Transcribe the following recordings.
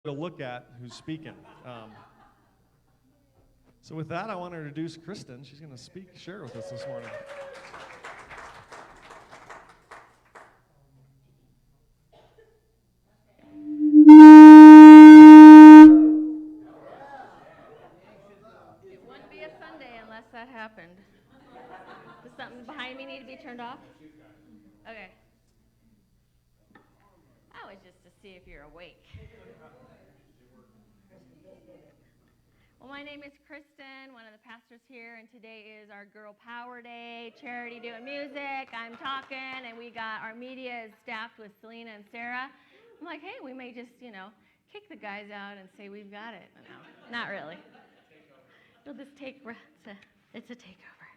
to look at who's speaking. So with that, I want to introduce Kristen. She's going to share with us this morning. It wouldn't be a Sunday unless that happened. Does something behind me need to be turned off? Okay. That was just to see if you're awake. Well, my name is Kristen, one of the pastors here, and today is our Girl Power Day, charity doing music. I'm talking, and we got our media is staffed with Selena and Sarah. I'm like, hey, we may just, kick the guys out and say we've got it. No, not really. It'll just it's a takeover.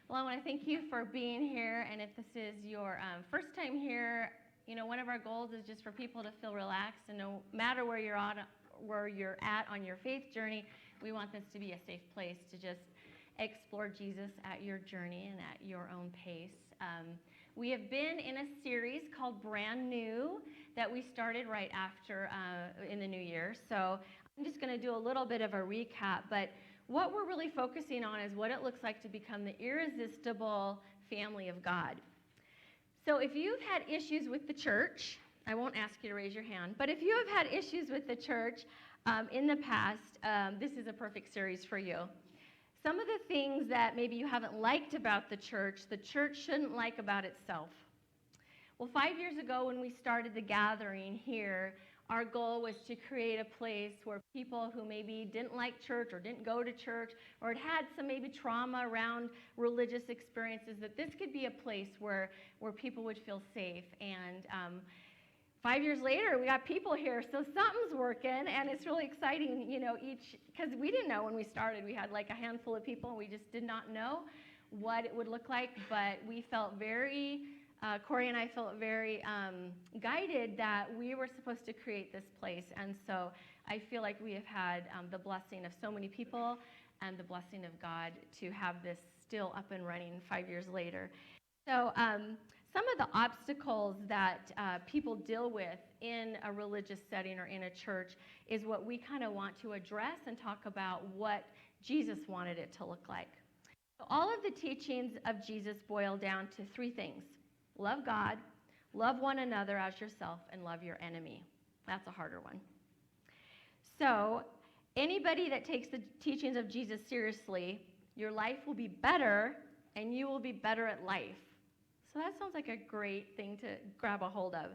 Well, I want to thank you for being here, and if this is your first time here, one of our goals is just for people to feel relaxed, and no matter where you're at on your faith journey, we want this to be a safe place to just explore Jesus at your journey and at your own pace. We have been in a series called Brand New that we started right after in the new year. So I'm just going to do a little bit of a recap, but what we're really focusing on is what it looks like to become the irresistible family of God. So if you've had issues with the church, I won't ask you to raise your hand, but if you have had issues with the church in the past, this is a perfect series for you. Some of the things that maybe you haven't liked about the church shouldn't like about itself. Well, 5 years ago when we started the gathering here, our goal was to create a place where people who maybe didn't like church or didn't go to church or had some maybe trauma around religious experiences, that this could be a place where people would feel safe. And 5 years later, we got people here, so something's working, and it's really exciting, because we didn't know when we started. We had like a handful of people, and we just did not know what it would look like, but we felt Corey and I felt very guided that we were supposed to create this place, and so I feel like we have had the blessing of so many people and the blessing of God to have this still up and running 5 years later. So some of the obstacles that people deal with in a religious setting or in a church is what we kind of want to address and talk about what Jesus wanted it to look like. So all of the teachings of Jesus boil down to three things: love God, love one another as yourself, and love your enemy. That's a harder one. So anybody that takes the teachings of Jesus seriously, your life will be better and you will be better at life. So that sounds like a great thing to grab a hold of.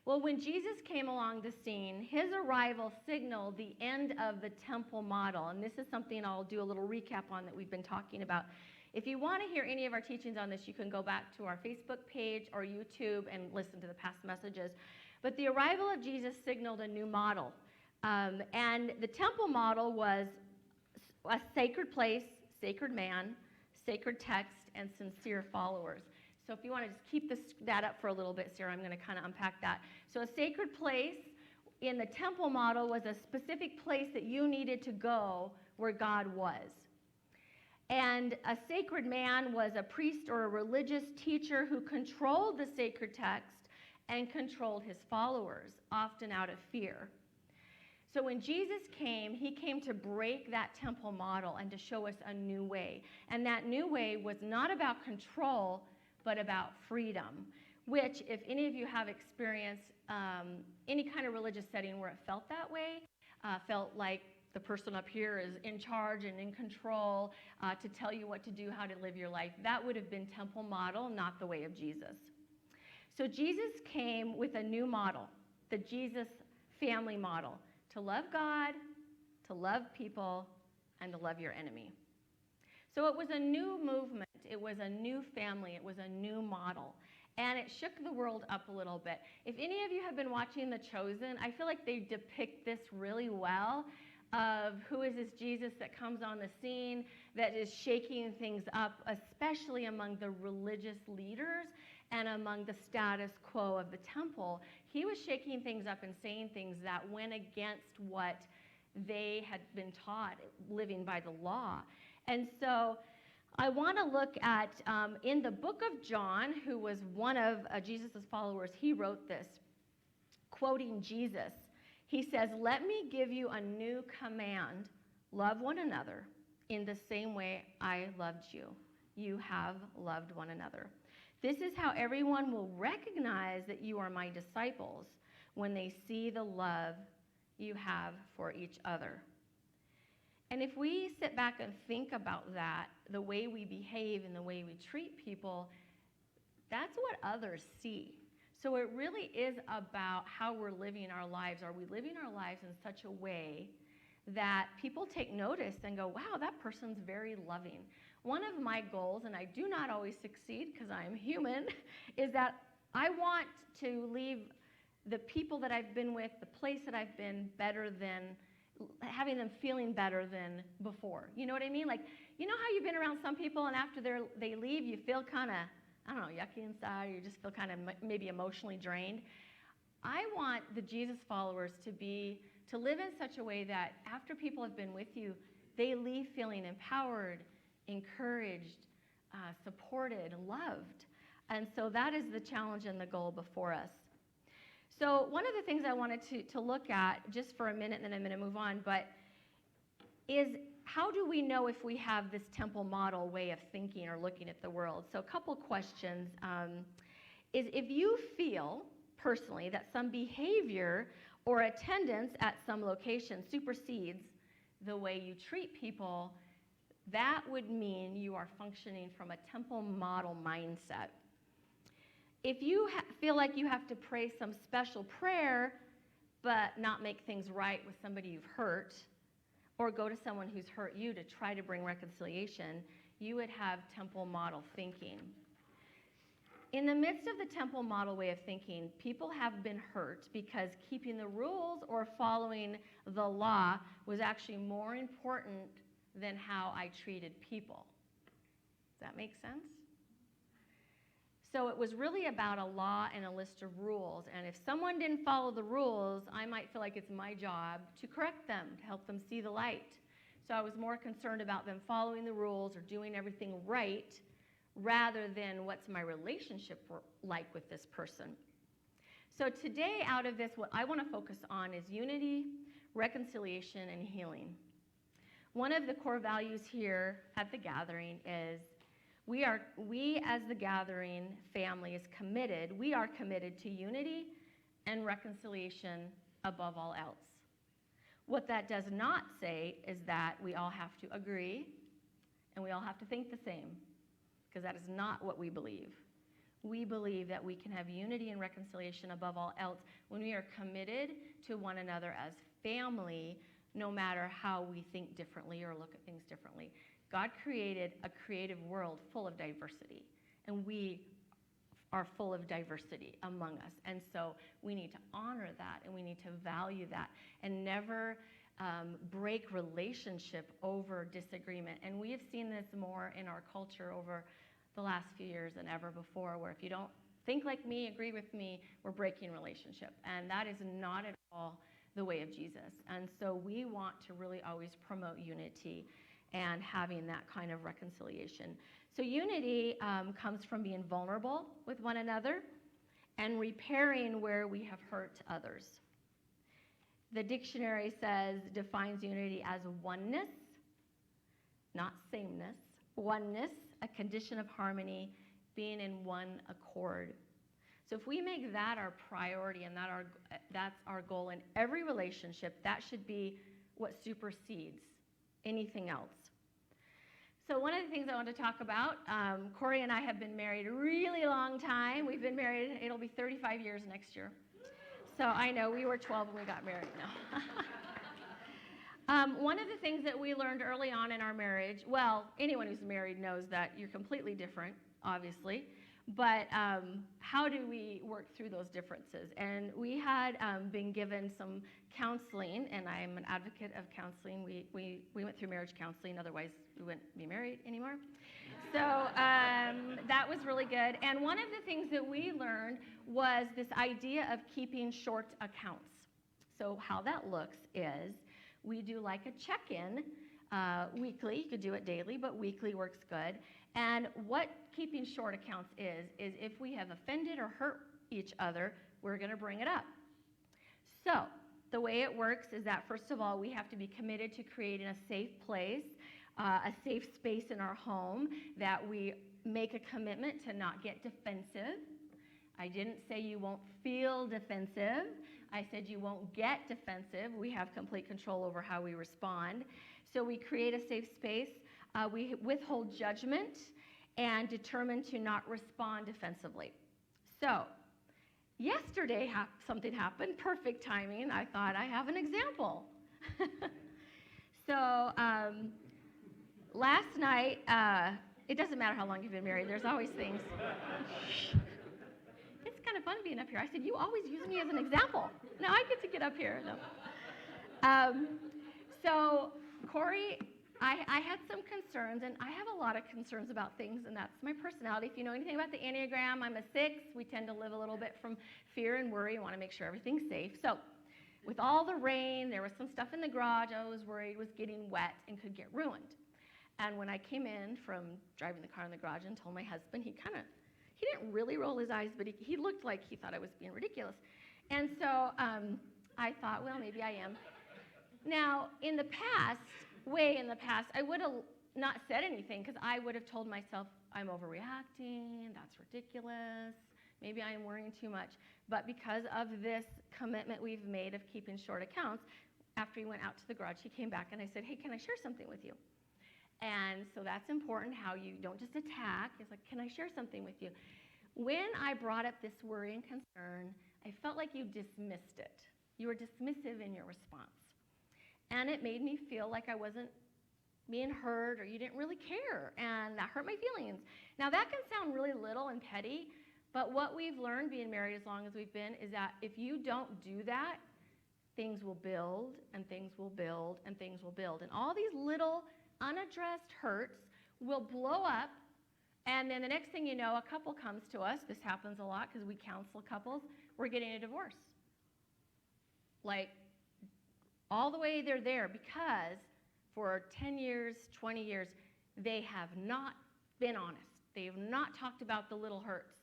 Well, when Jesus came along the scene, his arrival signaled the end of the temple model. And this is something I'll do a little recap on that we've been talking about. If you want to hear any of our teachings on this, you can go back to our Facebook page or YouTube and listen to the past messages. But the arrival of Jesus signaled a new model. And the temple model was a sacred place, sacred man, sacred text, and sincere followers. So if you want to just keep that up for a little bit, Sarah, I'm going to kind of unpack that. So a sacred place in the temple model was a specific place that you needed to go where God was. And a sacred man was a priest or a religious teacher who controlled the sacred text and controlled his followers, often out of fear. So when Jesus came, he came to break that temple model and to show us a new way. And that new way was not about control, but about freedom, which, if any of you have experienced any kind of religious setting where it felt that way, felt like the person up here is in charge and in control to tell you what to do, how to live your life, that would have been temple model, not the way of Jesus. So Jesus came with a new model, the Jesus family model, to love God, to love people, and to love your enemy. So it was a new movement. It was a new family. It was a new model. And it shook the world up a little bit. If any of you have been watching The Chosen, I feel like they depict this really well, of who is this Jesus that comes on the scene that is shaking things up, especially among the religious leaders and among the status quo of the temple. He was shaking things up and saying things that went against what they had been taught, living by the law. And so I want to look at, in the book of John, who was one of Jesus' followers, he wrote this, quoting Jesus. He says, let me give you a new command. Love one another in the same way I loved you. You have loved one another. This is how everyone will recognize that you are my disciples, when they see the love you have for each other. And if we sit back and think about that, the way we behave and the way we treat people, that's what others see. So it really is about how we're living our lives. Are we living our lives in such a way that people take notice and go, wow, that person's very loving? One of my goals, and I do not always succeed because I am human, is that I want to leave the people that I've been with, the place that I've been, better than, having them feeling better than before. You know what I mean? Like, you know how you've been around some people and after they leave, you feel kind of, I don't know, yucky inside, or you just feel kind of maybe emotionally drained? I want the Jesus followers to live in such a way that after people have been with you, they leave feeling empowered, encouraged, supported, loved. And so that is the challenge and the goal before us. So one of the things I wanted to look at just for a minute, and then I'm going to move on, but is how do we know if we have this temple model way of thinking or looking at the world? So a couple questions is if you feel personally that some behavior or attendance at some location supersedes the way you treat people, that would mean you are functioning from a temple model mindset. If you feel like you have to pray some special prayer but not make things right with somebody you've hurt, or go to someone who's hurt you to try to bring reconciliation, you would have temple model thinking. In the midst of the temple model way of thinking, people have been hurt because keeping the rules or following the law was actually more important than how I treated people. Does that make sense? So it was really about a law and a list of rules. And if someone didn't follow the rules, I might feel like it's my job to correct them, to help them see the light. So I was more concerned about them following the rules or doing everything right rather than what's my relationship like with this person. So today, out of this, what I want to focus on is unity, reconciliation, and healing. One of the core values here at the gathering is we as the gathering family is committed. We are committed to unity and reconciliation above all else. What that does not say is that we all have to agree and we all have to think the same, because that is not what we believe. We believe that we can have unity and reconciliation above all else when we are committed to one another as family, no matter how we think differently or look at things differently. God created a creative world full of diversity, and we are full of diversity among us. And so we need to honor that, and we need to value that, and never break relationship over disagreement. And we have seen this more in our culture over the last few years than ever before, where if you don't think like me, agree with me, we're breaking relationship. And that is not at all the way of Jesus. And so we want to really always promote unity and having that kind of reconciliation. So unity comes from being vulnerable with one another and repairing where we have hurt others. The dictionary defines unity as oneness, not sameness, oneness, a condition of harmony, being in one accord. So if we make that our priority and that's our goal in every relationship, that should be what supersedes anything else. So one of the things I want to talk about, Corey and I have been married a really long time. We've been married, it'll be 35 years next year. So I know, we were 12 when we got married. No. One of the things that we learned early on in our marriage, well, anyone who's married knows that you're completely different, obviously. But how do we work through those differences? And we had been given some counseling, and I'm an advocate of counseling. We went through marriage counseling, otherwise we wouldn't be married anymore. So that was really good. And one of the things that we learned was this idea of keeping short accounts. So how that looks is we do like a check-in weekly. You could do it daily, but weekly works good. And what keeping short accounts is if we have offended or hurt each other, we're going to bring it up. So the way it works is that, first of all, we have to be committed to creating a safe place, a safe space in our home, that we make a commitment to not get defensive. I didn't say you won't feel defensive. I said you won't get defensive. We have complete control over how we respond. So we create a safe space. We withhold judgment and determine to not respond defensively. So yesterday, something happened, perfect timing. I thought I have an example. So last night, it doesn't matter how long you've been married, there's always things. It's kind of fun being up here. I said, you always use me as an example. Now I get to get up here. No. So Corey, I had some concerns, and I have a lot of concerns about things, and that's my personality. If you know anything about the Enneagram, I'm a 6. We tend to live a little bit from fear and worry and want to make sure everything's safe. So with all the rain, there was some stuff in the garage I was worried was getting wet and could get ruined. And when I came in from driving the car in the garage and told my husband, he didn't really roll his eyes, but he looked like he thought I was being ridiculous. And so I thought, well, maybe I am. Now, way in the past, I would have not said anything because I would have told myself, I'm overreacting, that's ridiculous, maybe I am worrying too much. But because of this commitment we've made of keeping short accounts, after he went out to the garage, he came back and I said, hey, can I share something with you? And so that's important, how you don't just attack. It's like, can I share something with you? When I brought up this worry and concern, I felt like you dismissed it. You were dismissive in your response. And it made me feel like I wasn't being heard, or you didn't really care, and that hurt my feelings. Now, that can sound really little and petty, but what we've learned being married as long as we've been is that if you don't do that, things will build, and things will build, and things will build. And all these little unaddressed hurts will blow up, and then the next thing you know, a couple comes to us. This happens a lot because we counsel couples. We're getting a divorce. Like, all the way they're there because for 10 years, 20 years, they have not been honest. They have not talked about the little hurts.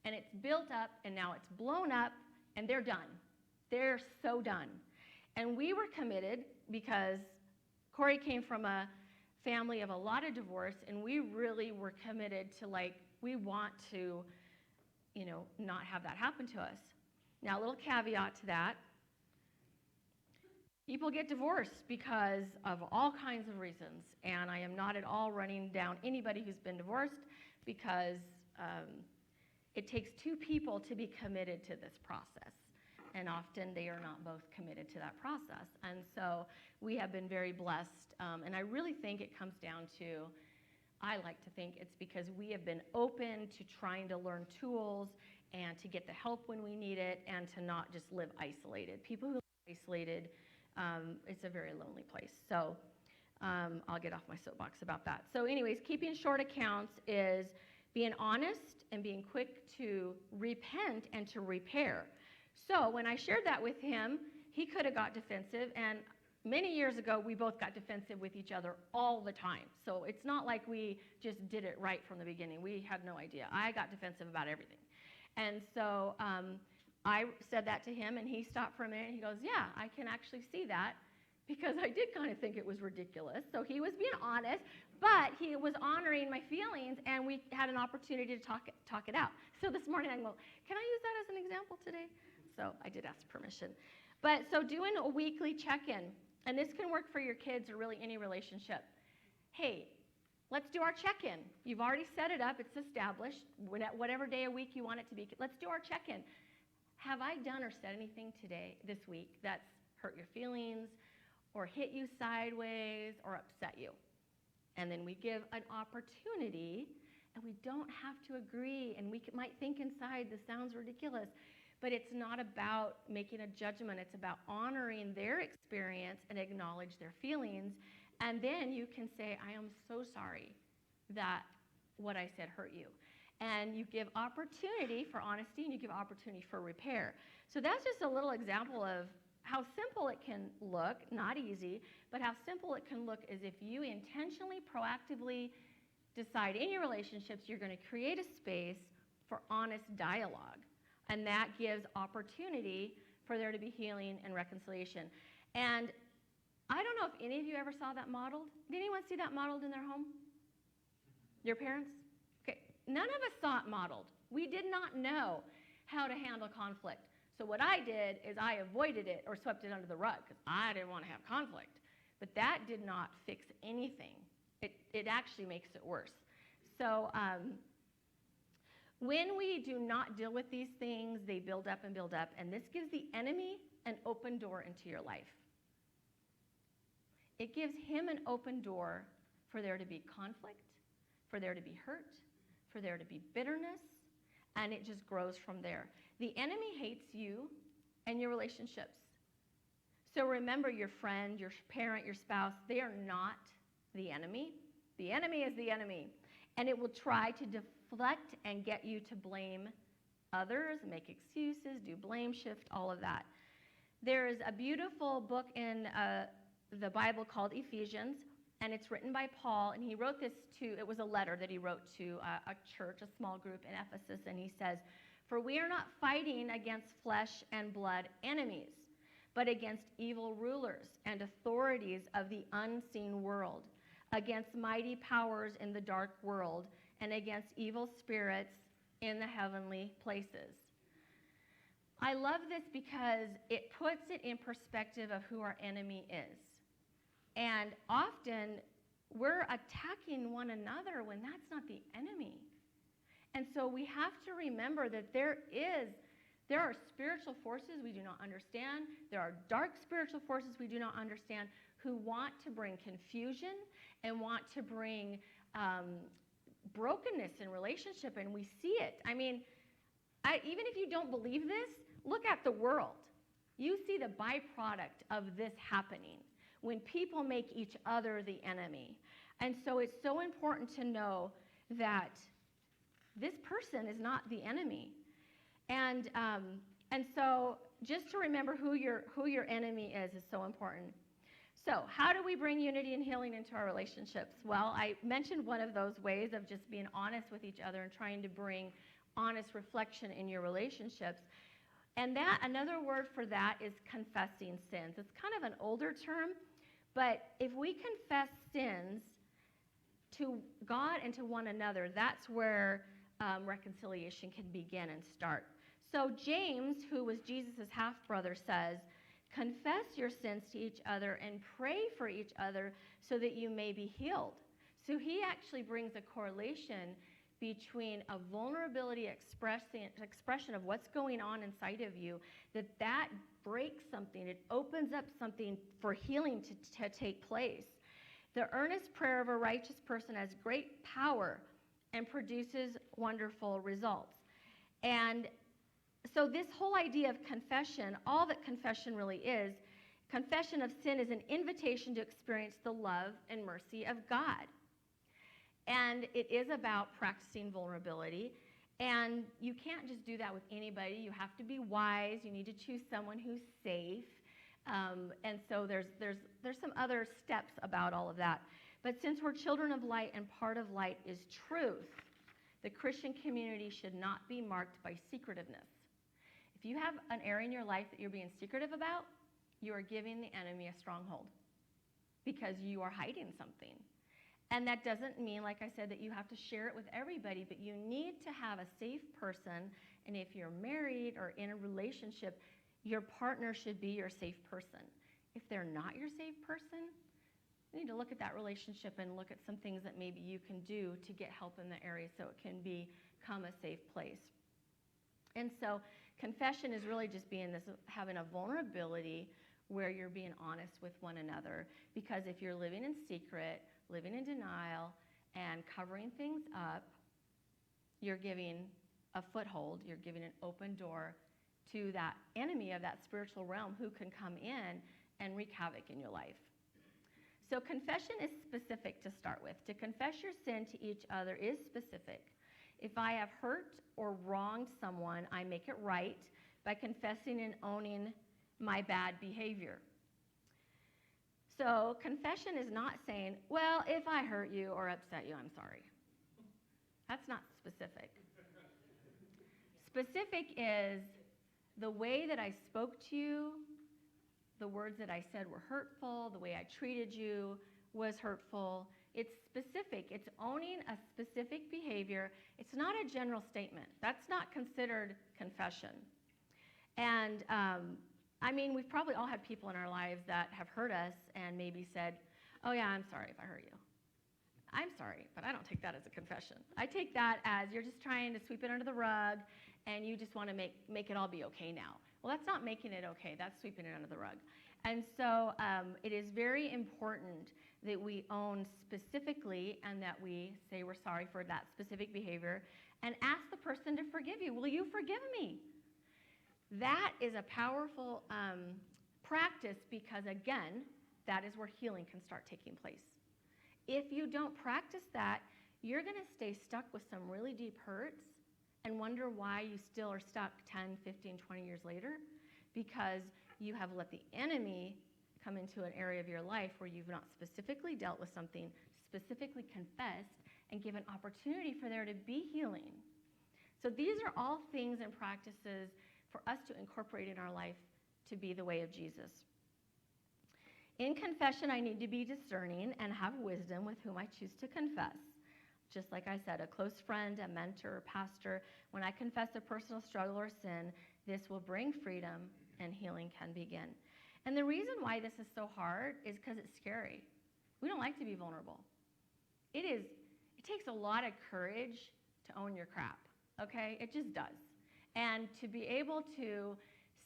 And it's built up, and now it's blown up, and they're done. They're so done. And we were committed because Corey came from a family of a lot of divorce, and we really were committed to, we want to, not have that happen to us. Now, a little caveat to that. People get divorced because of all kinds of reasons, and I am not at all running down anybody who's been divorced because it takes two people to be committed to this process, and often they are not both committed to that process. And so we have been very blessed, and I really think it comes down to, I like to think it's because we have been open to trying to learn tools and to get the help when we need it and to not just live isolated. People who live isolated, it's a very lonely place. So I'll get off my soapbox about that. So anyways, keeping short accounts is being honest and being quick to repent and to repair. So when I shared that with him, he could have got defensive, and many years ago, we both got defensive with each other all the time. So it's not like we just did it right from the beginning. We had no idea. I got defensive about everything. And so I said that to him, and he stopped for a minute, and he goes, yeah, I can actually see that, because I did kind of think it was ridiculous. So he was being honest, but he was honoring my feelings, and we had an opportunity to talk it out. So this morning I go, can I use that as an example today? So I did ask permission. But so doing a weekly check-in, and this can work for your kids or really any relationship. Hey, let's do our check-in. You've already set it up. It's established. Whatever day a week you want it to be, let's do our check-in. Have I done or said anything this week that's hurt your feelings or hit you sideways or upset you? And then we give an opportunity, and we don't have to agree, and we might think inside, this sounds ridiculous, but it's not about making a judgment. It's about honoring their experience and acknowledge their feelings, and then you can say, I am so sorry that what I said hurt you. And you give opportunity for honesty, and you give opportunity for repair. So that's just a little example of how simple it can look, not easy, but how simple it can look is if you intentionally, proactively decide in your relationships you're going to create a space for honest dialogue. And that gives opportunity for there to be healing and reconciliation. And I don't know if any of you ever saw that modeled. Did anyone see that modeled in their home? Your parents? Okay. None of us saw it modeled. We did not know how to handle conflict. So what I did is I avoided it or swept it under the rug because I didn't want to have conflict. But that did not fix anything. It actually makes it worse. So when we do not deal with these things, they build up, and this gives the enemy an open door into your life. It gives him an open door for there to be conflict, for there to be hurt, for there to be bitterness, and it just grows from there. The enemy hates you and your relationships. So remember, your friend, your parent, your spouse, they are not the enemy. The enemy is the enemy. And it will try to deflect and get you to blame others, make excuses, do blame shift, all of that. There's a beautiful book in the Bible called Ephesians, and it's written by Paul, and he wrote this it was a letter that he wrote to a church, a small group in Ephesus, and he says, "For we are not fighting against flesh and blood enemies, but against evil rulers and authorities of the unseen world, against mighty powers in the dark world, and against evil spirits in the heavenly places." I love this because it puts it in perspective of who our enemy is. And often we're attacking one another when that's not the enemy. And so we have to remember that there are spiritual forces we do not understand. There are dark spiritual forces we do not understand who want to bring confusion and want to bring brokenness in relationship, and we see it. I mean, even if you don't believe this, look at the world. You see the byproduct of this happening when people make each other the enemy. And so it's so important to know that this person is not the enemy. And so just to remember who your enemy is so important. So how do we bring unity and healing into our relationships? Well, I mentioned one of those ways of just being honest with each other and trying to bring honest reflection in your relationships. And another word for that is confessing sins. It's kind of an older term, but if we confess sins to God and to one another, that's where reconciliation can begin and start. So James, who was Jesus' half-brother, says, "Confess your sins to each other and pray for each other so that you may be healed." So he actually brings a correlation between a vulnerability expression of what's going on inside of you, that breaks something. It opens up something for healing to take place. The earnest prayer of a righteous person has great power and produces wonderful results. And so this whole idea of confession, all that confession really is, confession of sin is an invitation to experience the love and mercy of God. And it is about practicing vulnerability. And you can't just do that with anybody. You have to be wise. You need to choose someone who's safe. And so there's some other steps about all of that. But since we're children of light and part of light is truth, the Christian community should not be marked by secretiveness. If you have an area in your life that you're being secretive about, you are giving the enemy a stronghold because you are hiding something. And that doesn't mean, like I said, that you have to share it with everybody, but you need to have a safe person. And if you're married or in a relationship, your partner should be your safe person. If they're not your safe person, you need to look at that relationship and look at some things that maybe you can do to get help in the area so it can become a safe place. And so confession is really just having a vulnerability where you're being honest with one another. Because if you're living in secret, living in denial, and covering things up, you're giving a foothold, you're giving an open door to that enemy of that spiritual realm who can come in and wreak havoc in your life. So confession is specific to start with. To confess your sin to each other is specific. If I have hurt or wronged someone, I make it right by confessing and owning my bad behavior. So confession is not saying, well, if I hurt you or upset you, I'm sorry. That's not specific. Specific is, the way that I spoke to you, the words that I said were hurtful, the way I treated you was hurtful. It's specific. It's owning a specific behavior. It's not a general statement. That's not considered confession. And I mean, we've probably all had people in our lives that have hurt us and maybe said, oh yeah, I'm sorry if I hurt you. I'm sorry, but I don't take that as a confession. I take that as you're just trying to sweep it under the rug and you just want to make it all be okay now. Well, that's not making it okay. That's sweeping it under the rug. And so it is very important that we own specifically and that we say we're sorry for that specific behavior and ask the person to forgive you. Will you forgive me? That is a powerful practice because, again, that is where healing can start taking place. If you don't practice that, you're going to stay stuck with some really deep hurts and wonder why you still are stuck 10, 15, 20 years later, because you have let the enemy come into an area of your life where you've not specifically dealt with something, specifically confessed, and given opportunity for there to be healing. So these are all things and practices for us to incorporate in our life to be the way of Jesus. In confession, I need to be discerning and have wisdom with whom I choose to confess. Just like I said, a close friend, a mentor, a pastor, when I confess a personal struggle or sin, this will bring freedom and healing can begin. And the reason why this is so hard is because it's scary. We don't like to be vulnerable. It takes a lot of courage to own your crap, okay? It just does. And to be able to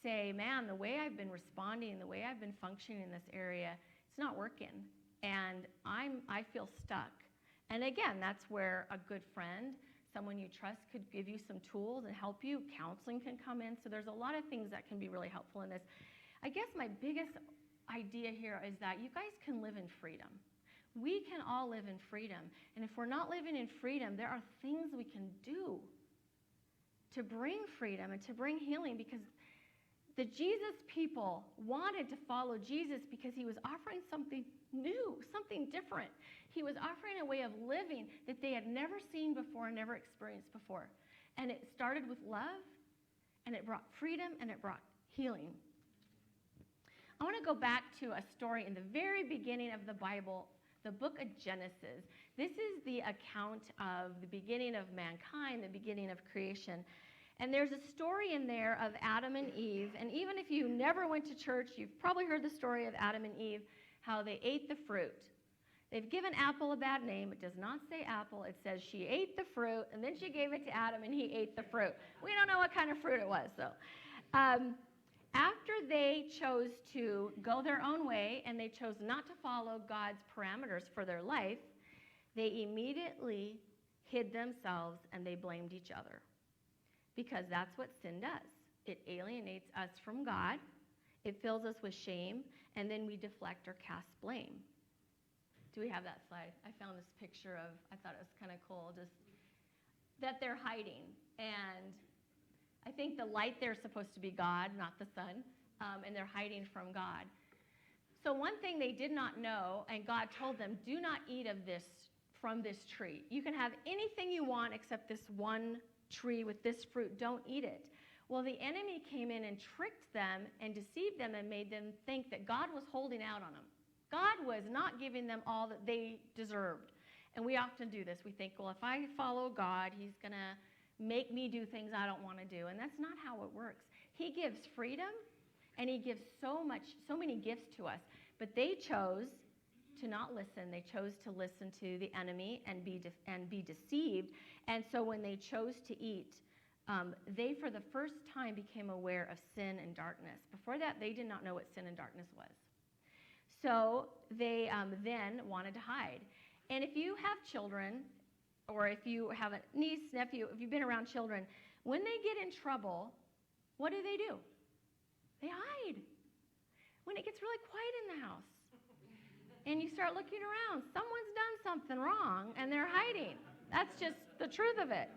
say, man, the way I've been responding, the way I've been functioning in this area, it's not working. And I feel stuck. And again, that's where a good friend, someone you trust, could give you some tools and help you. Counseling can come in. So there's a lot of things that can be really helpful in this. I guess my biggest idea here is that you guys can live in freedom. We can all live in freedom. And if we're not living in freedom, there are things we can do to bring freedom and to bring healing, because the Jesus people wanted to follow Jesus because he was offering something new, something different. He was offering a way of living that they had never seen before, never experienced before. And it started with love, and it brought freedom, and it brought healing. I want to go back to a story in the very beginning of the Bible, the book of Genesis. This is the account of the beginning of mankind, the beginning of creation. And there's a story in there of Adam and Eve. And even if you never went to church, you've probably heard the story of Adam and Eve, how they ate the fruit. They've given apple a bad name. It does not say apple. It says she ate the fruit, and then she gave it to Adam, and he ate the fruit. We don't know what kind of fruit it was, though. After they chose to go their own way, and they chose not to follow God's parameters for their life, they immediately hid themselves, and they blamed each other. Because that's what sin does. It alienates us from God. It fills us with shame, and then we deflect or cast blame. Do we have that slide? I found this picture of, I thought it was kind of cool, just that they're hiding. And I think the light there is supposed to be God, not the sun, and they're hiding from God. So one thing they did not know, and God told them, do not eat of this from this tree. You can have anything you want except this one tree with this fruit. Don't eat it. Well, the enemy came in and tricked them and deceived them and made them think that God was holding out on them. God was not giving them all that they deserved. And we often do this. We think, well, if I follow God, he's going to make me do things I don't want to do. And that's not how it works. He gives freedom, and he gives so many gifts to us. But they chose to not listen. They chose to listen to the enemy and be deceived. And so when they chose to eat, they for the first time became aware of sin and darkness. Before that, they did not know what sin and darkness was. So they then wanted to hide. And if you have children, or if you have a niece, nephew, if you've been around children, when they get in trouble, what do? They hide. When it gets really quiet in the house, and you start looking around, someone's done something wrong, and they're hiding. That's just the truth of it.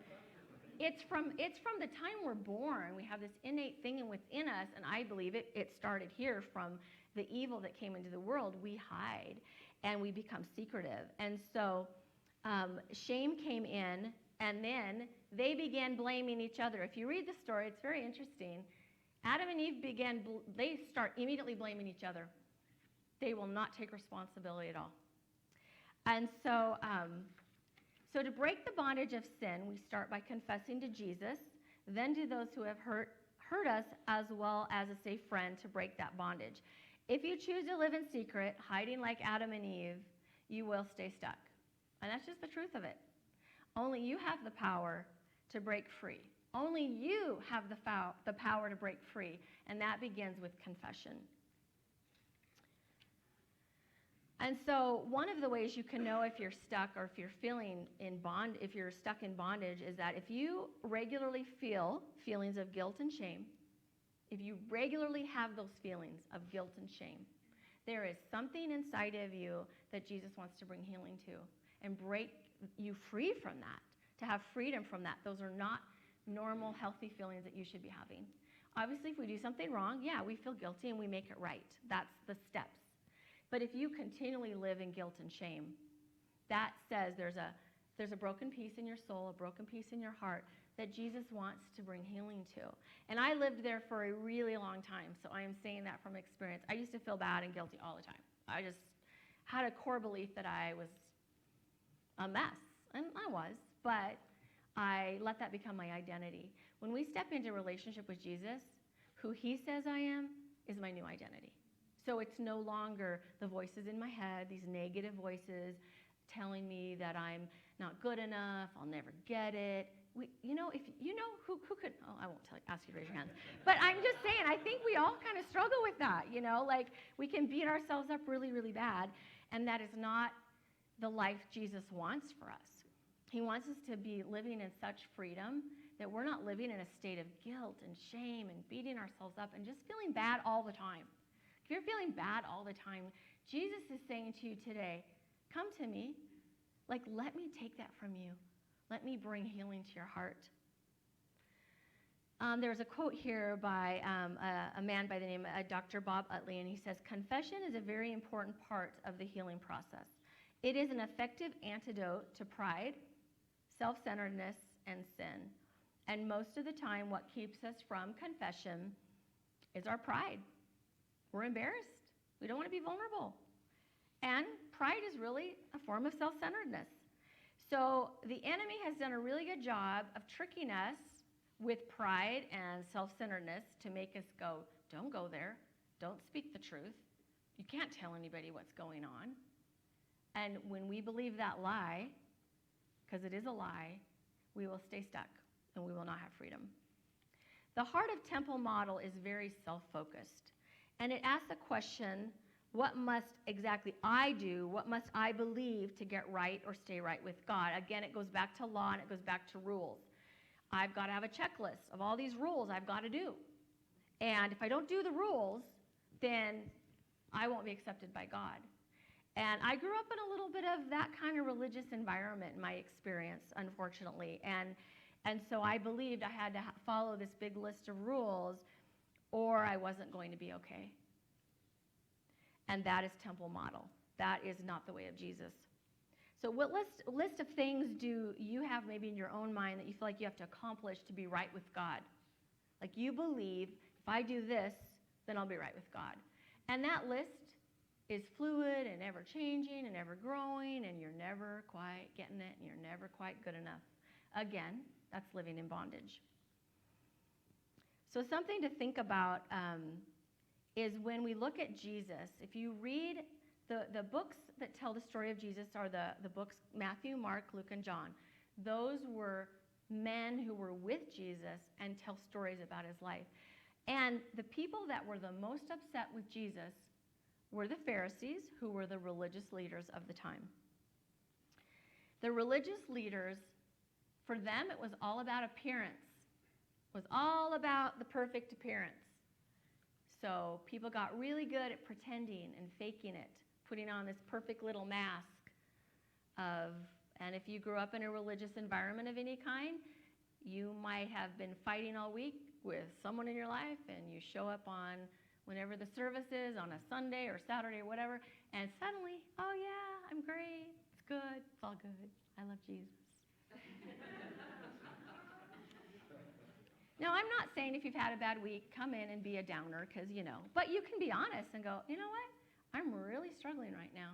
It's from the time we're born. We have this innate thing within us, and I believe it started here from the evil that came into the world. We hide, and we become secretive. And so shame came in, and then they began blaming each other. If you read the story, it's very interesting. Adam and Eve they start immediately blaming each other. They will not take responsibility at all. And so, so to break the bondage of sin, we start by confessing to Jesus, then to those who have hurt us, as well as a safe friend to break that bondage. If you choose to live in secret, hiding like Adam and Eve, you will stay stuck. And that's just the truth of it. Only you have the power to break free. Only you have the power to break free, and that begins with confession. And so one of the ways you can know if you're stuck or if you're if you're stuck in bondage is that if you regularly feel feelings of guilt and shame, if you regularly have those feelings of guilt and shame, there is something inside of you that Jesus wants to bring healing to and break you free from that, to have freedom from that. Those are not normal, healthy feelings that you should be having. Obviously, if we do something wrong, yeah, we feel guilty and we make it right. That's the steps. But if you continually live in guilt and shame, that says there's a broken piece in your soul, a broken piece in your heart that Jesus wants to bring healing to. And I lived there for a really long time, so I am saying that from experience. I used to feel bad and guilty all the time. I just had a core belief that I was a mess, and I was, but I let that become my identity. When we step into a relationship with Jesus, who he says I am is my new identity. So it's no longer the voices in my head, these negative voices telling me that I'm not good enough, I'll never get it. If you know who could, I won't ask you to raise your hands. But I'm just saying, I think we all kind of struggle with that, like we can beat ourselves up really, really bad, and that is not the life Jesus wants for us. He wants us to be living in such freedom that we're not living in a state of guilt and shame and beating ourselves up and just feeling bad all the time. If you're feeling bad all the time, Jesus is saying to you today, come to me. Let me take that from you. Let me bring healing to your heart. There's a quote here by a man by the name of Dr. Bob Utley, and he says, confession is a very important part of the healing process. It is an effective antidote to pride, self-centeredness, and sin. And most of the time, what keeps us from confession is our pride. We're embarrassed. We don't want to be vulnerable. And pride is really a form of self-centeredness. So the enemy has done a really good job of tricking us with pride and self-centeredness to make us go, don't go there. Don't speak the truth. You can't tell anybody what's going on. And when we believe that lie, because it is a lie, we will stay stuck and we will not have freedom. The Heart of Temple model is very self-focused. And it asks the question, what must exactly I do? What must I believe to get right or stay right with God? Again, it goes back to law and it goes back to rules. I've got to have a checklist of all these rules I've got to do. And if I don't do the rules, then I won't be accepted by God. And I grew up in a little bit of that kind of religious environment in my experience, unfortunately. And so I believed I had to follow this big list of rules or I wasn't going to be okay. And that is temple model. That is not the way of Jesus. So what list of things do you have maybe in your own mind that you feel like you have to accomplish to be right with God? Like you believe, if I do this, then I'll be right with God. And that list is fluid and ever changing and ever growing, and you're never quite getting it, and you're never quite good enough. Again, that's living in bondage. So something to think about is when we look at Jesus, if you read the books that tell the story of Jesus are the books Matthew, Mark, Luke, and John. Those were men who were with Jesus and tell stories about his life. And the people that were the most upset with Jesus were the Pharisees, who were the religious leaders of the time. The religious leaders, for them, it was all about appearance. It was all about the perfect appearance. So people got really good at pretending and faking it, putting on this perfect little mask and if you grew up in a religious environment of any kind, you might have been fighting all week with someone in your life, and you show up on whenever the service is, on a Sunday or Saturday or whatever, and suddenly, oh yeah, I'm great, it's good, it's all good, I love Jesus. Now, I'm not saying if you've had a bad week, come in and be a downer, because, but you can be honest and go, you know what? I'm really struggling right now.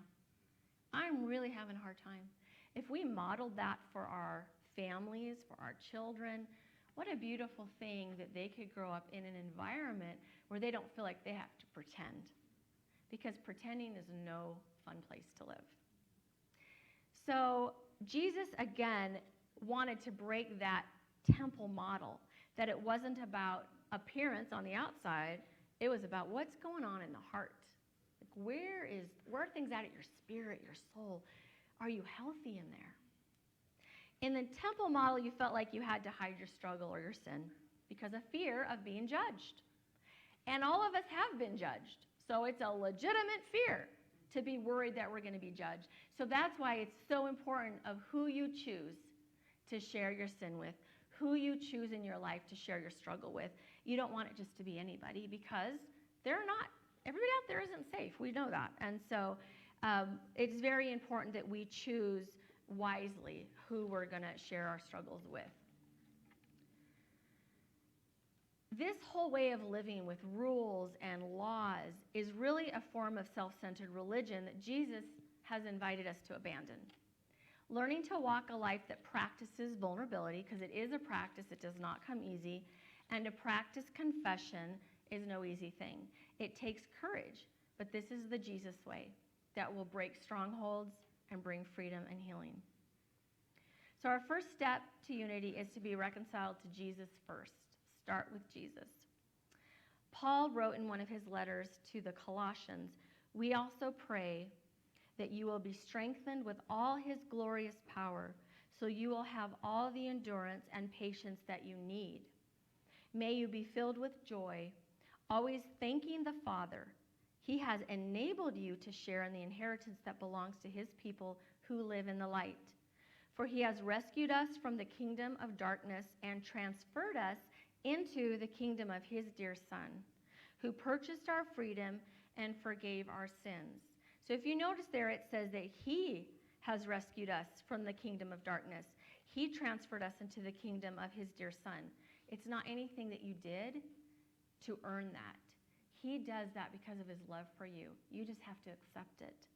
I'm really having a hard time. If we modeled that for our families, for our children, what a beautiful thing that they could grow up in an environment where they don't feel like they have to pretend, because pretending is no fun place to live. So Jesus, again, wanted to break that temple model, that it wasn't about appearance on the outside, it was about what's going on in the heart. Like where are things at your spirit, your soul? Are you healthy in there? In the temple model, you felt like you had to hide your struggle or your sin because of fear of being judged. And all of us have been judged. So it's a legitimate fear to be worried that we're going to be judged. So that's why it's so important of who you choose to share your sin with, who you choose in your life to share your struggle with. You don't want it just to be anybody, because everybody out there isn't safe. We know that. And so it's very important that we choose wisely who we're going to share our struggles with. This whole way of living with rules and laws is really a form of self-centered religion that Jesus has invited us to abandon. Learning to walk a life that practices vulnerability, because it is a practice, it does not come easy, and to practice confession is no easy thing. It takes courage, but this is the Jesus way that will break strongholds and bring freedom and healing. So our first step to unity is to be reconciled to Jesus first. Start with Jesus. Paul wrote in one of his letters to the Colossians, "We also pray that you will be strengthened with all his glorious power, so you will have all the endurance and patience that you need. May you be filled with joy, always thanking the Father. He has enabled you to share in the inheritance that belongs to his people who live in the light. For he has rescued us from the kingdom of darkness and transferred us into the kingdom of his dear Son, who purchased our freedom and forgave our sins." So if you notice there, it says that he has rescued us from the kingdom of darkness. He transferred us into the kingdom of his dear Son. It's not anything that you did to earn that. He does that because of his love for you. You just have to accept it.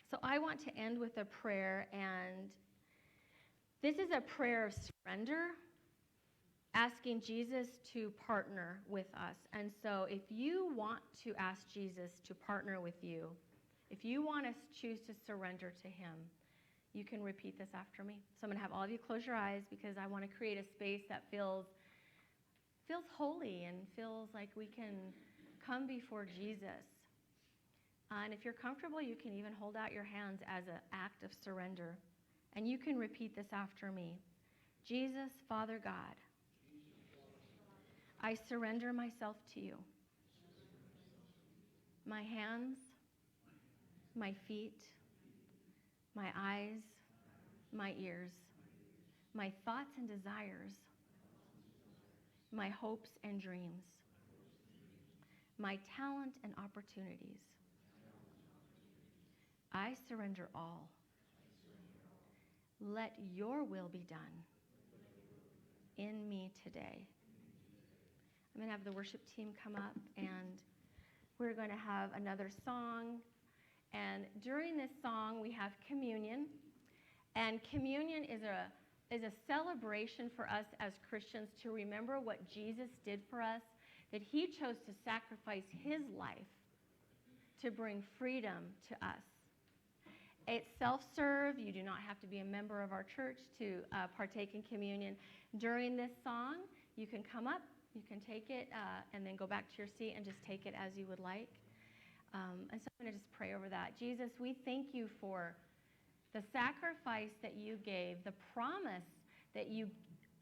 So I want to end with a prayer, and this is a prayer of surrender, asking Jesus to partner with us. And so if you want to ask Jesus to partner with you, if you want to choose to surrender to him, you can repeat this after me. So I'm going to have all of you close your eyes, because I want to create a space that feels holy and feels like we can come before Jesus. And if you're comfortable, you can even hold out your hands as an act of surrender. And you can repeat this after me. Jesus, Father God, I surrender myself to you. My hands, my feet, my eyes, my ears, my thoughts and desires, my hopes and dreams, my talent and opportunities. I surrender all. Let your will be done in me today. I'm going to have the worship team come up, and we're going to have another song. And during this song, we have communion. And communion is a celebration for us as Christians to remember what Jesus did for us, that he chose to sacrifice his life to bring freedom to us. It's self-serve. You do not have to be a member of our church to partake in communion. During this song, you can come up, you can take it, and then go back to your seat and just take it as you would like. And so I'm going to just pray over that. Jesus, we thank you for the sacrifice that you gave, the promise that you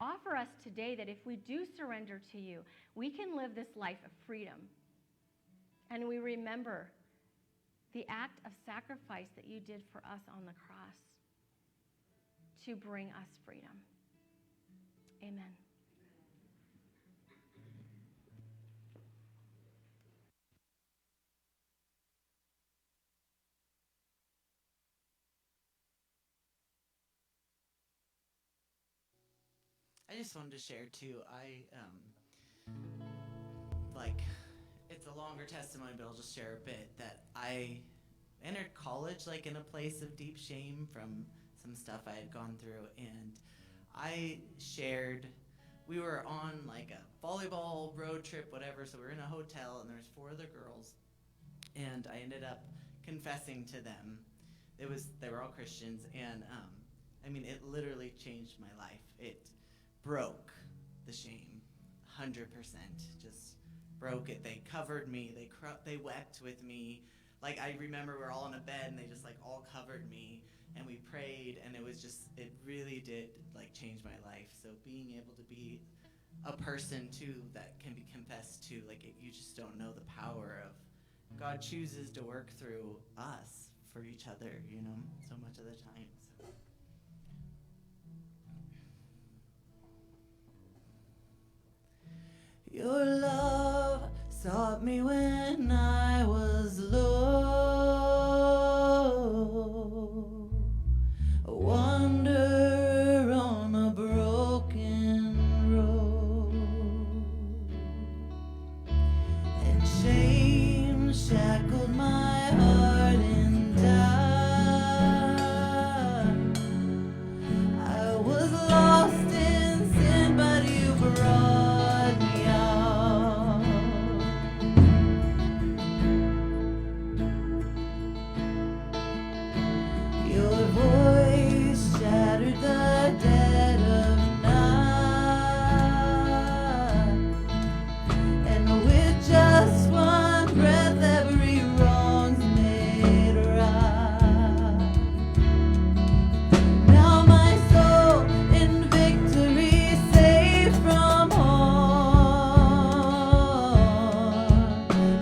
offer us today, that if we do surrender to you, we can live this life of freedom. And we remember the act of sacrifice that you did for us on the cross to bring us freedom. Amen. just wanted to share too. It's a longer testimony, but I'll just share a bit that I entered college like in a place of deep shame from some stuff I had gone through, and I shared. We were on like a volleyball road trip, whatever. So we were in a hotel, and there was 4 other girls, and I ended up confessing to them. They were all Christians, and it literally changed my life. It broke the shame, 100%. Just broke it. They covered me. They wept with me. Like, I remember we were all in a bed, and they just like all covered me, and we prayed, and it really did like change my life. So being able to be a person too that can be confessed to, you just don't know the power of God chooses to work through us for each other, so much of the time. So. Your love sought me when I was low, a wanderer on a broken road, and shame shackled my heart and died. I was lost in sin, but you brought me out. Your voice shattered the dead of night, and with just one breath, every wrong's made right. Now my soul in victory, safe from harm,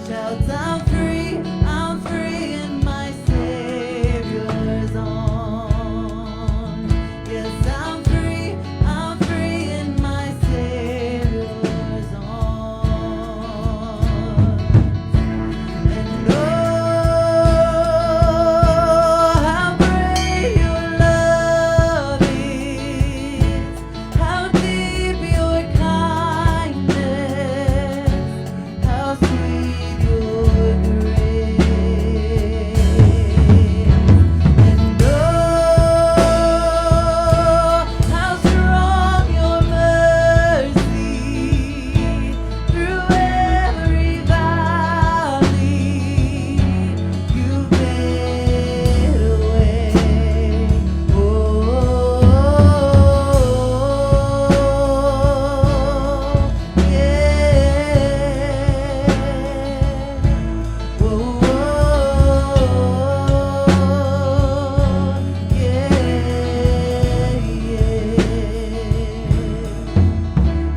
shouts, I'm free in my Savior's arms. Yes, I'm free in my Savior's arms. And oh, how great your love is, how deep your kindness, how sweet your grace. And oh, how strong your mercy through every valley you've made a way. Oh, yeah. Whoa,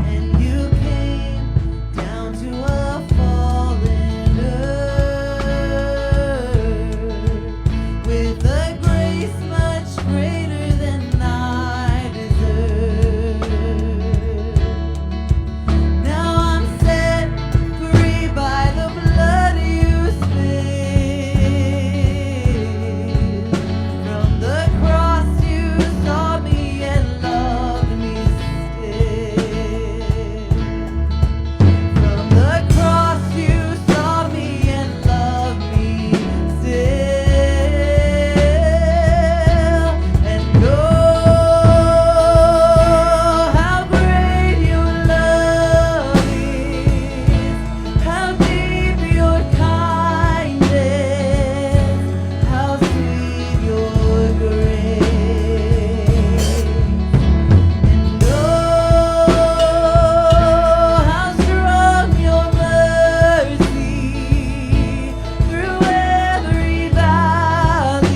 and you came down to a fallen earth with a grace much greater than I deserve. Now I'm set free by the blood you spilled. From the cross you saw me and loved me still. From the cross you saw me and loved me still. And oh, how great your love is, how deep your kindness, how sweet your grace. And oh, how strong your mercy through every valley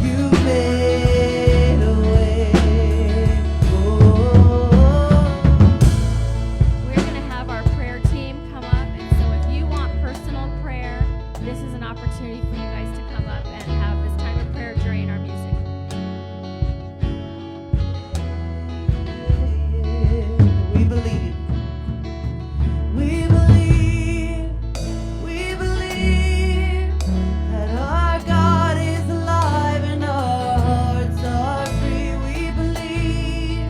you've made a way. We're going to have our prayer team come up, and so if you want personal prayer, this is an opportunity for you guys to come up and have this time of prayer during our music. We believe. We believe. We believe that our God is alive and our hearts are free. We believe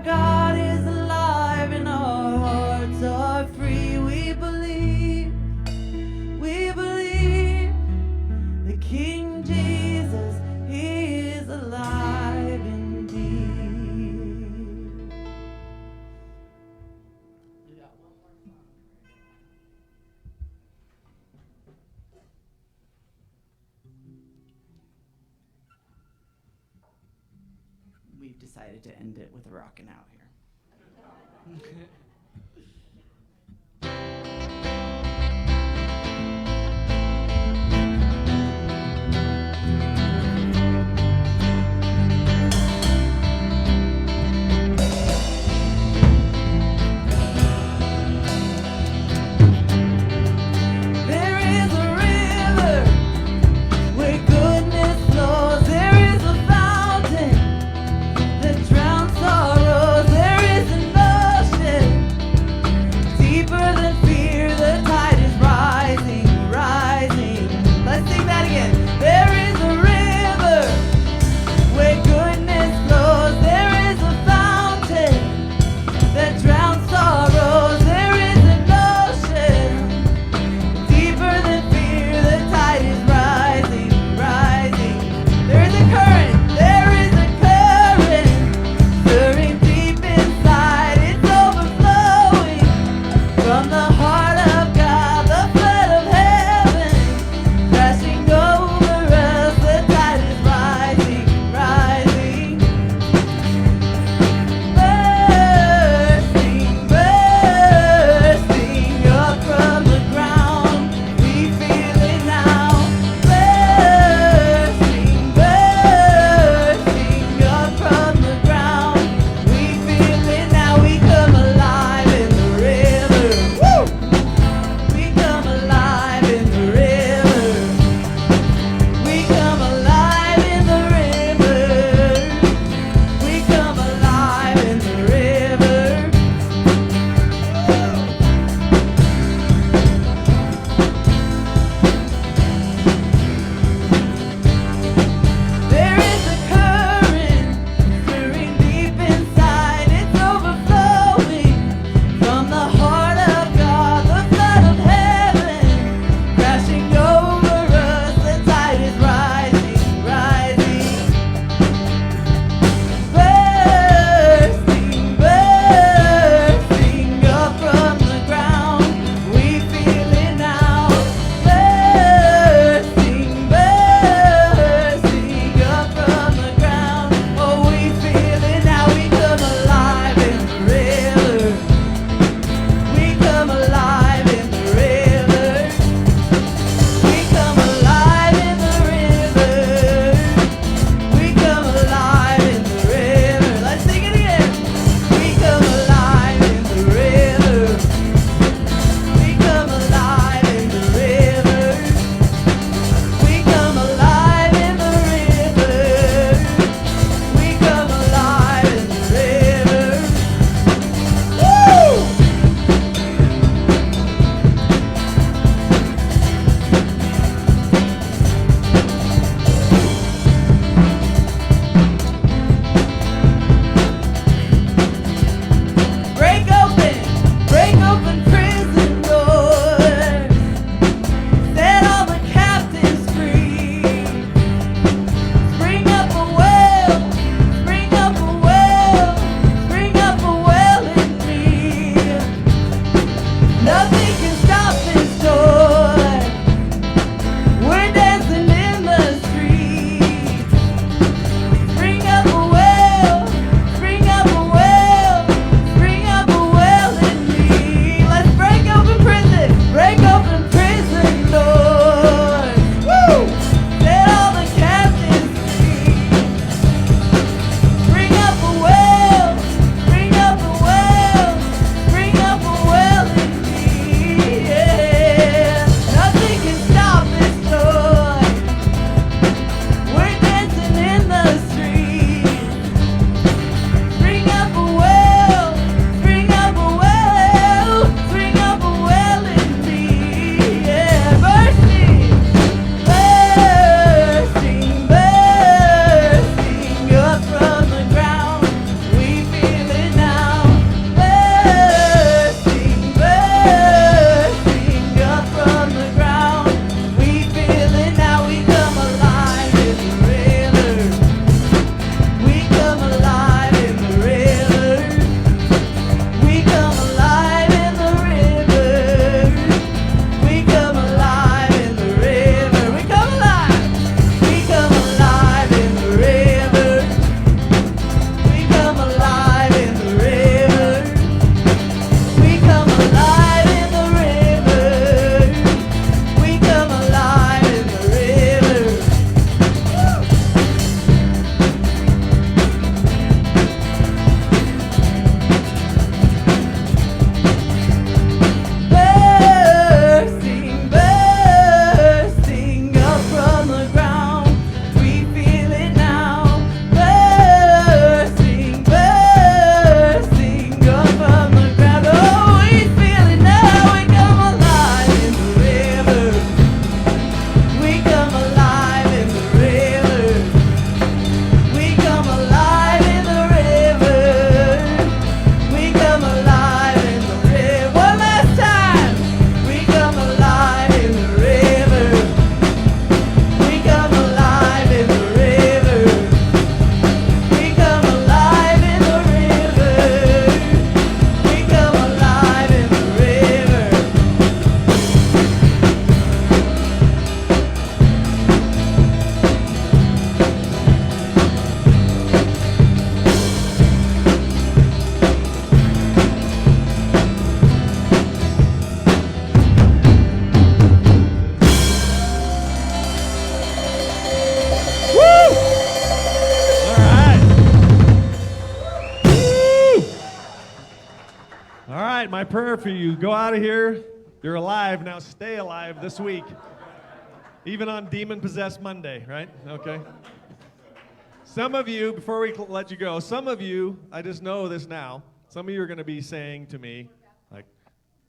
God is alive and our hearts are free. We believe the King Jesus, he is alive indeed. We got one more song. We've decided to end it with a rockin' out here. There is a river where goodness flows. There is a fountain that drowns sorrows. There is an ocean right, my prayer for you, go out of here. You're alive. Now stay alive this week. Even on demon-possessed Monday, right? Okay. Some of you, before we let you go, some of you, I just know this now, some of you are going to be saying to me, like,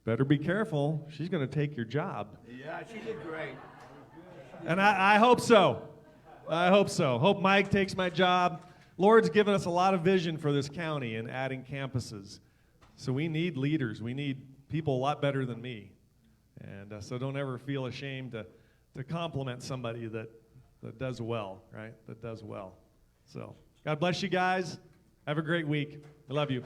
better be careful. She's going to take your job. Yeah, she did great. And I hope so. I hope so. Hope Mike takes my job. Lord's given us a lot of vision for this county and adding campuses. So we need leaders. We need people a lot better than me. And so don't ever feel ashamed to compliment somebody that does well, right? That does well. So God bless you guys. Have a great week. I love you.